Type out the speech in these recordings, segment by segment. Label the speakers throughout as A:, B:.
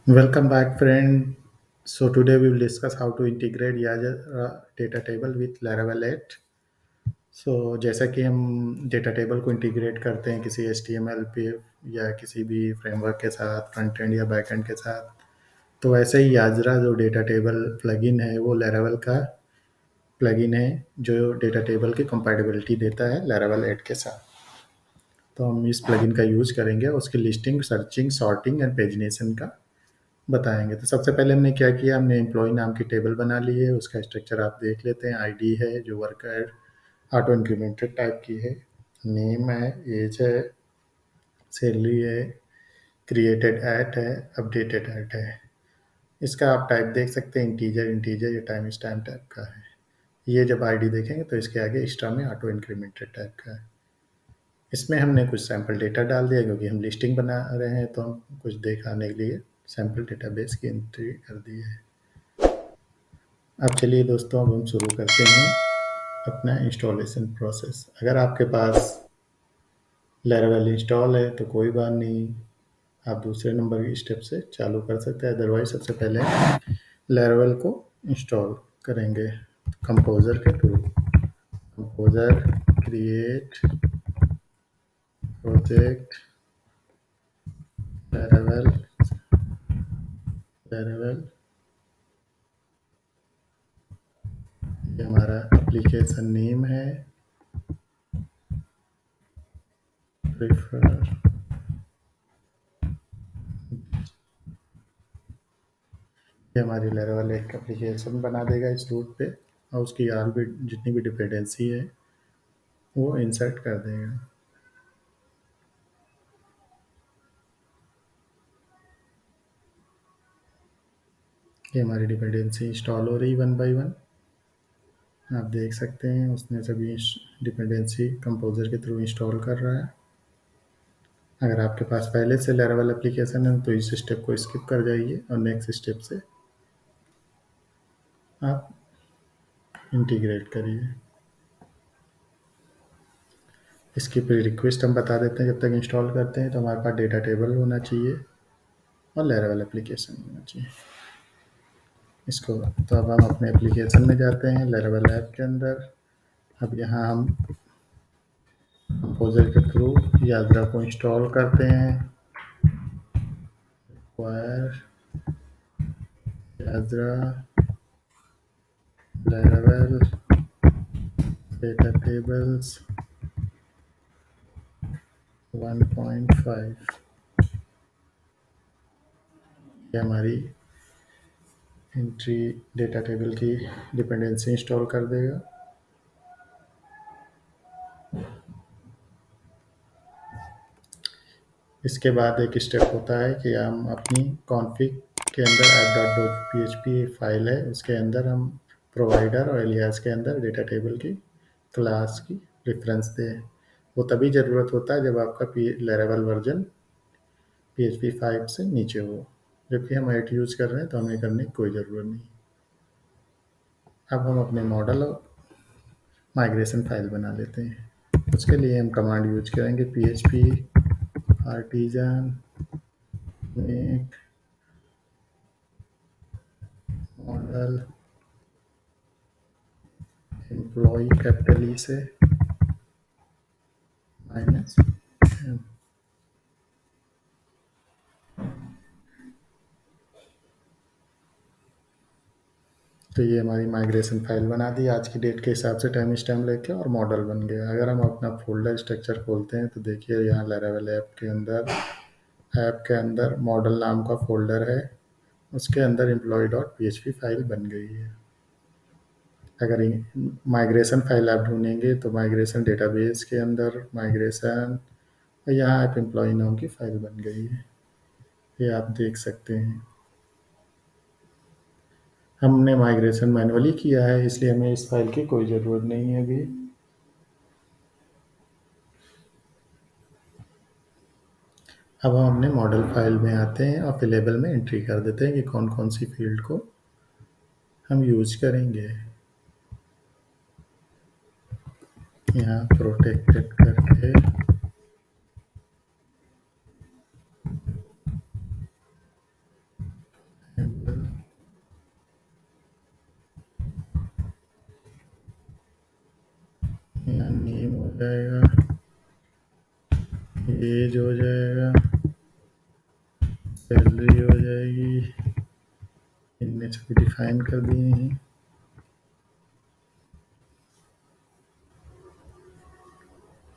A: Welcome back, friend. So today we will discuss how to integrate Yaja data table with Laravel 8. So जैसा कि हम data table को integrate करते हैं किसी HTML पे या किसी भी फ्रेमवर्क के साथ फ्रंट एंड या बैक एंड के साथ, तो वैसे ही याजरा जो डेटा टेबल प्लगइन है वो लैरावेल का प्लगइन है जो डेटा टेबल की कंपैटिबिलिटी देता है लैरावेल 8 के साथ। तो हम इस प्लगइन का यूज करेंगे, उसकी listing, searching, sorting and pagination का बताएँगे। तो सबसे पहले हमने क्या किया, हमने एम्प्लॉयी नाम की टेबल बना ली है, उसका स्ट्रक्चर आप देख लेते हैं। आईडी है जो वर्कर ऑटो इंक्रीमेंटेड टाइप की है, नेम है, एज है, सैलरी है, क्रिएटेड एट है, अपडेटेड एट है। इसका आप टाइप देख सकते हैं, इंटीजर इंटीजर या टाइम स्टैम्प टाइप का है। ये जब आईडी देखेंगे तो इसके आगे एक्स्ट्रा में ऑटो इंक्रीमेंटेड टाइप का है। इसमें हमने कुछ सैंपल डेटा डाल दिया क्योंकि हम लिस्टिंग बना रहे हैं, तो हम कुछ दिखाने के लिए सैंपल डेटाबेस की एंट्री कर दी है। अब चलिए दोस्तों, अब हम शुरू करते हैं अपना इंस्टॉलेशन प्रोसेस। अगर आपके पास लैरावेल इंस्टॉल है तो कोई बात नहीं, आप दूसरे नंबर की स्टेप से चालू कर सकते हैं। अदरवाइज सबसे पहले लैरावेल को इंस्टॉल करेंगे कंपोजर के थ्रू। कंपोजर क्रिएट प्रोजेक्ट लैरावेल लैरावेल, ये हमारा एप्लीकेशन नेम है। प्रिफर ये हमारी लैरावेल एक एप्लीकेशन बना देगा इस रूट पे, और उसकी और भी जितनी भी डिपेंडेंसी है वो इंसर्ट कर देगा। ये हमारी डिपेंडेंसी इंस्टॉल हो रही वन बाय वन। आप देख सकते हैं उसने सभी डिपेंडेंसी कंपोजर के थ्रू इंस्टॉल कर रहा है। अगर आपके पास पहले से लैरावेल एप्लीकेशन है तो इस स्टेप को स्किप कर जाइए और नेक्स्ट स्टेप से आप इंटीग्रेट करिए। इसकी प्री रिक्वेस्ट हम बता देते हैं। जब तक इंस्टॉल करते हैं तो हमारे पास डेटा टेबल होना चाहिए और लैरावेल एप्लीकेशन होना चाहिए। इसको तो अब हम अपने एप्लीकेशन में जाते हैं लैरावेल ऐप के अंदर। अब यहाँ हम कंपोजर के थ्रू यात्रा को इंस्टॉल करते हैं। वायर यात्रा लैरावेल डेटा टेबल्स 1.5, ये हमारी एंट्री डेटा टेबल की डिपेंडेंसी इंस्टॉल कर देगा। इसके बाद एक स्टेप होता है कि हम अपनी कॉन्फ़िग के अंदर app.php फाइल है, उसके अंदर हम प्रोवाइडर और एलियास के अंदर डेटा टेबल की क्लास की रेफरेंस दें। वो तभी ज़रूरत होता है जब आपका लैरावेल वर्जन PHP 5 से नीचे हो। जबकि हम 8 यूज़ कर रहे हैं तो हमें करने की कोई ज़रूरत नहीं। अब हम अपने मॉडल और माइग्रेशन फाइल बना लेते हैं। उसके लिए हम कमांड यूज करेंगे PHP artisan make model employee capital E से माइनस M। तो ये हमारी माइग्रेशन फाइल बना दी आज की डेट के हिसाब से, टाइम स्टैम्प लेके, और मॉडल बन गया। अगर हम अपना फोल्डर स्ट्रक्चर खोलते हैं तो देखिए यहाँ लैरावेल ऐप के अंदर मॉडल नाम का फोल्डर है, उसके अंदर employee.php फाइल बन गई है। अगर माइग्रेशन फाइल आप ढूंढेंगे तो माइग्रेशन डेटाबेस के अंदर माइग्रेशन, यहाँ आप एम्प्लॉय नाम की फाइल बन गई है, ये आप देख सकते हैं। हमने माइग्रेशन मैनुअली किया है इसलिए हमें इस फाइल की कोई ज़रूरत नहीं है अभी। अब हम अपने मॉडल फाइल में आते हैं और फिर लेबल में एंट्री कर देते हैं कि कौन कौन सी फील्ड को हम यूज करेंगे। यहाँ प्रोटेक्टेड करके एज हो जाएगा, सैलरी हो जाएगी, इनमें से भी डिफाइन कर दिए हैं।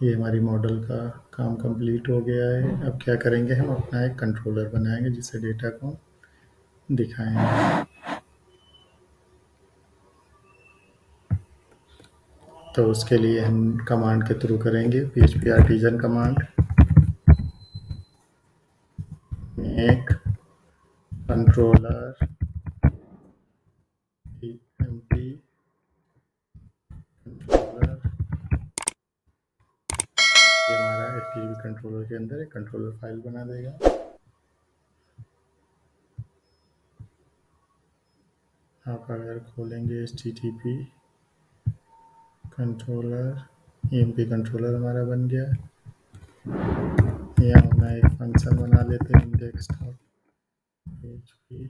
A: ये हमारी मॉडल का काम कंप्लीट हो गया है। अब क्या करेंगे, हम अपना एक कंट्रोलर बनाएंगे जिससे डेटा को दिखाएंगे। तो उसके लिए हम कमांड के थ्रू करेंगे, php artisan command, make controller empty controller. ये हमारा एचटीटीपी कंट्रोलर के अंदर एक कंट्रोलर फाइल बना देगा। आप अगर खोलेंगे एचटीटीपी कंट्रोलर, ईएमपी कंट्रोलर हमारा बन गया। यहाँ मैं एक फंक्शन बना लेते हैं, इंडेक्स डॉट php।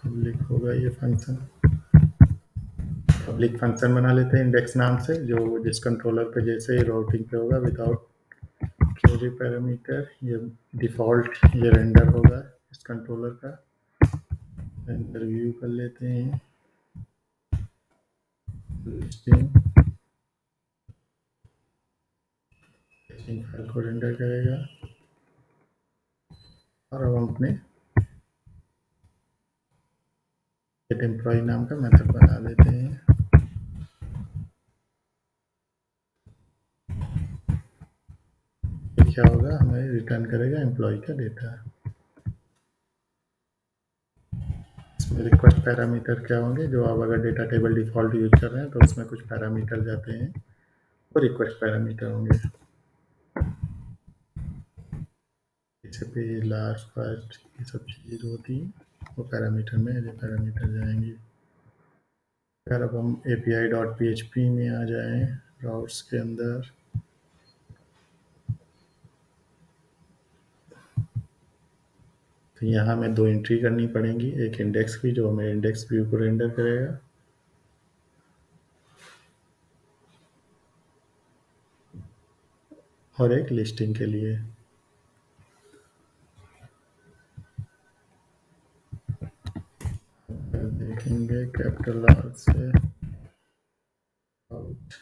A: पब्लिक होगा ये फंक्शन, पब्लिक फंक्शन बना लेते हैं इंडेक्स नाम से, जो जिस कंट्रोलर पे जैसे ही राउटिंग पे होगा विदाउट क्वेरी पैरामीटर। ये डिफ़ॉल्ट ये रेंडर होगा इस कंट्रोलर का। रेंडर व्यू कर लेते हैं, लिस्टिंग फाइल को रेंडर करेगा। और अब हम अपने गेट एम्प्लॉय नाम का मेथड बना देते हैं। ये क्या होगा, हमें रिटर्न करेगा एम्प्लॉय का डेटा। इसमें रिक्वेस्ट पैरामीटर क्या होंगे, जो आप अगर डेटा टेबल डिफ़ॉल्ट यूज कर रहे हैं तो उसमें कुछ पैरामीटर जाते हैं, वो रिक्वेस्ट पैरामीटर होंगे। जैसे पे लास्ट फर्स्ट ये सब चीज़ें होती हैं, वो पैरामीटर में ये पैरामीटर जाएंगे। अगर अब हम api.php में आ जाएं, राउट्स के अंदर, तो यहाँ हमें दो एंट्री करनी पड़ेंगी, एक इंडेक्स की जो हमें इंडेक्स व्यू को रेंडर करेगा, और एक लिस्टिंग के लिए। देखेंगे कैपिटल आर से out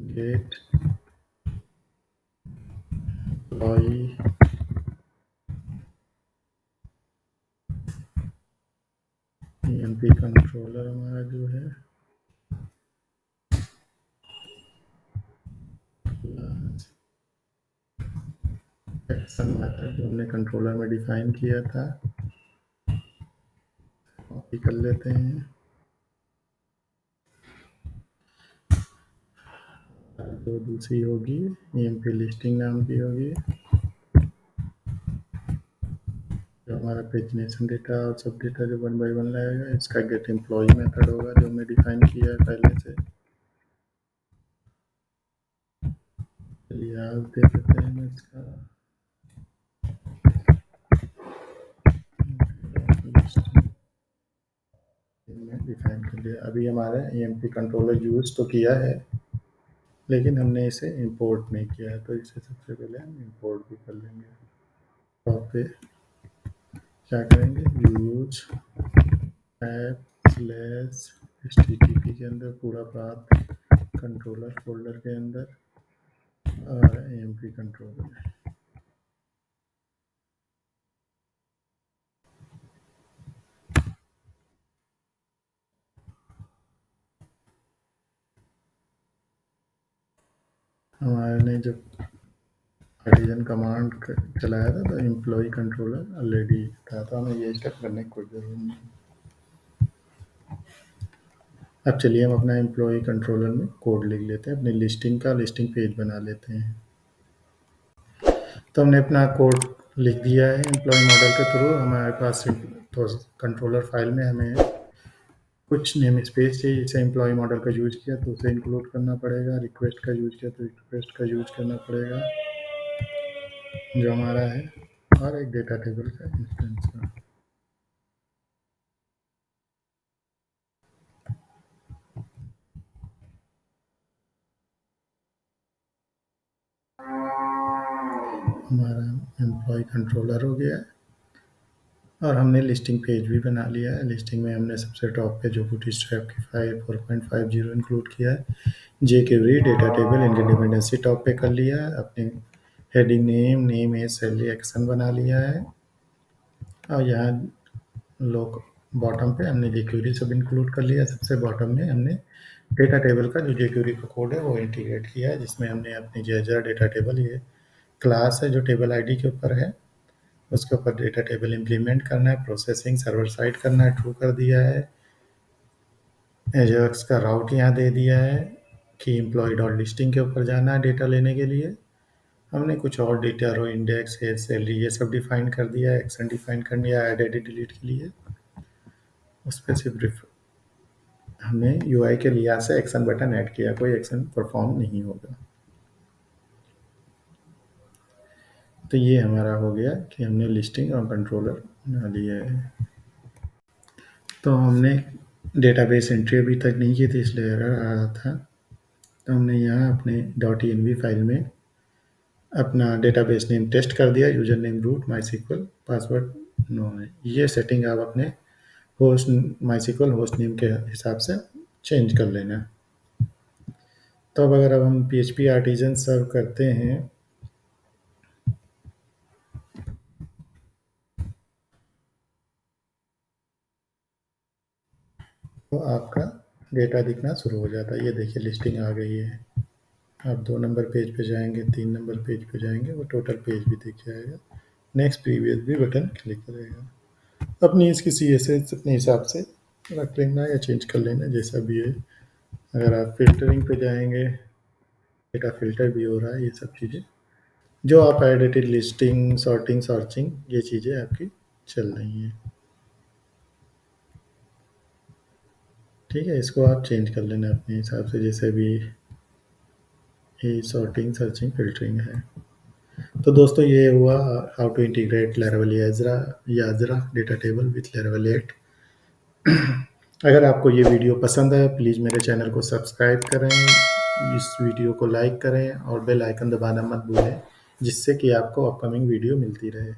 A: get employee EMP controller हमारा जो है एक्शन मेथड जो हमने कंट्रोलर में डिफाइन किया था, कॉपी कर लेते हैं। जो दूसरी होगी ईएमपी लिस्टिंग नाम की होगी, जो हमारा पेजिनेशन डेटा और सब डेटा जो 1 बाय 1 लाएगा। इसका गेट एम्प्लॉय मेथड होगा जो हमने डिफाइन किया है पहले से। चलिए आप देख लेते हैं इसका डिफाइन कर लिया। अभी हमारा ईएमपी कंट्रोलर यूज तो किया है, लेकिन हमने इसे इंपोर्ट नहीं किया है, तो इसे सबसे पहले हम इंपोर्ट भी कर लेंगे। तो पे क्या करेंगे, यूज ऐप स्लैश http के अंदर पूरा पाथ कंट्रोलर फोल्डर के अंदर और एमपी कंट्रोलर। हमारे ने जब आर्टिजन कमांड चलाया था तो एम्प्लॉय कंट्रोलर ऑलरेडी था, तो हमें ये स्टेप करने की कोई ज़रूरत नहीं। अब चलिए हम अपना एम्प्लॉय कंट्रोलर में कोड लिख लेते हैं, अपनी लिस्टिंग का लिस्टिंग पेज बना लेते हैं। तो हमने अपना कोड लिख दिया है एम्प्लॉय मॉडल के थ्रू। हमारे पास तो कंट्रोलर फाइल में हमें कुछ नेम स्पेस चाहिए, जैसे एम्प्लॉय मॉडल का यूज़ किया तो उसे इंक्लूड करना पड़ेगा, रिक्वेस्ट का यूज़ किया तो रिक्वेस्ट का यूज़ करना पड़ेगा। जो हमारा है, और एक डेटा टेबल का इंस्टेंस है। हमारा एम्प्लॉय कंट्रोलर हो गया है, और हमने लिस्टिंग पेज भी बना लिया है। लिस्टिंग में हमने सबसे टॉप पे जो बूटस्ट्रैप की 4.50 इंक्लूड किया है। जेक्वेरी डेटा टेबल इनकी डिपेंडेंसी टॉप पे कर लिया है। अपने heading name age salary action बना लिया है, और यहाँ लोग बॉटम पे हमने जेक्वेरी सब इंक्लूड कर लिया। सबसे बॉटम में हमने डेटा टेबल का जो जेक्वेरी का कोड है वो इंटीग्रेट किया है, जिसमें हमने अपनी जरा डेटा टेबल, ये क्लास है जो टेबल आईडी के ऊपर है, उसके ऊपर डेटा टेबल इंप्लीमेंट करना है। प्रोसेसिंग सर्वर साइड करना है, ट्रू कर दिया है। एजाक्स का राउट यहाँ दे दिया है कि एम्प्लॉय डॉट लिस्टिंग के ऊपर जाना है डेटा लेने के लिए। हमने कुछ और डेटा रो इंडेक्स है, सैलरी, ये सब डिफाइन कर दिया है। एक्शन डिफाइन कर दिया है एड डिलीट के लिए। उस पर सिर्फ हमने यूआई के लिहाज से एक्शन बटन ऐड किया, कोई एक्शन परफॉर्म नहीं होगा। तो ये हमारा हो गया कि हमने लिस्टिंग और कंट्रोलर बना लिया है। तो हमने डेटाबेस एंट्री अभी तक नहीं की थी, इसलिए एरर आ रहा था। तो हमने यहाँ अपने डॉट env फाइल में अपना डेटाबेस नेम टेस्ट कर दिया, user name root, my password no है। ये सेटिंग आप अपने होस्ट माई होस्ट नेम के हिसाब से चेंज कर लेना। तो अब हम PHP आर्टिजन सर्व करते हैं, तो आपका डेटा दिखना शुरू हो जाता है। ये देखिए लिस्टिंग आ गई है। आप 2 नंबर पेज पे जाएंगे, 3 नंबर पेज पे जाएंगे, वो टोटल पेज भी दिख जाएगा। नेक्स्ट प्रीवियस भी बटन क्लिक करेगा। अपनी इसकी CSS अपने हिसाब से रख लेना या चेंज कर लेना, जैसा भी है। अगर आप फ़िल्टरिंग पे जाएँगे, डेटा फ़िल्टर भी हो रहा है, ये सब चीज़ें जो आप एडिटेड लिस्टिंग, सॉर्टिंग, सर्चिंग, ये चीज़ें आपकी चल रही हैं। ठीक है, इसको आप चेंज कर लेना अपने हिसाब से, जैसे भी ये सॉर्टिंग, सर्चिंग, फ़िल्टरिंग है। तो दोस्तों ये हुआ how to integrate Laravel Yajra data table with Laravel 8। अगर आपको ये वीडियो पसंद है, प्लीज़ मेरे चैनल को सब्सक्राइब करें, इस वीडियो को लाइक करें और बेल आइकन दबाना मत भूलें, जिससे कि आपको अपकमिंग वीडियो मिलती रहे।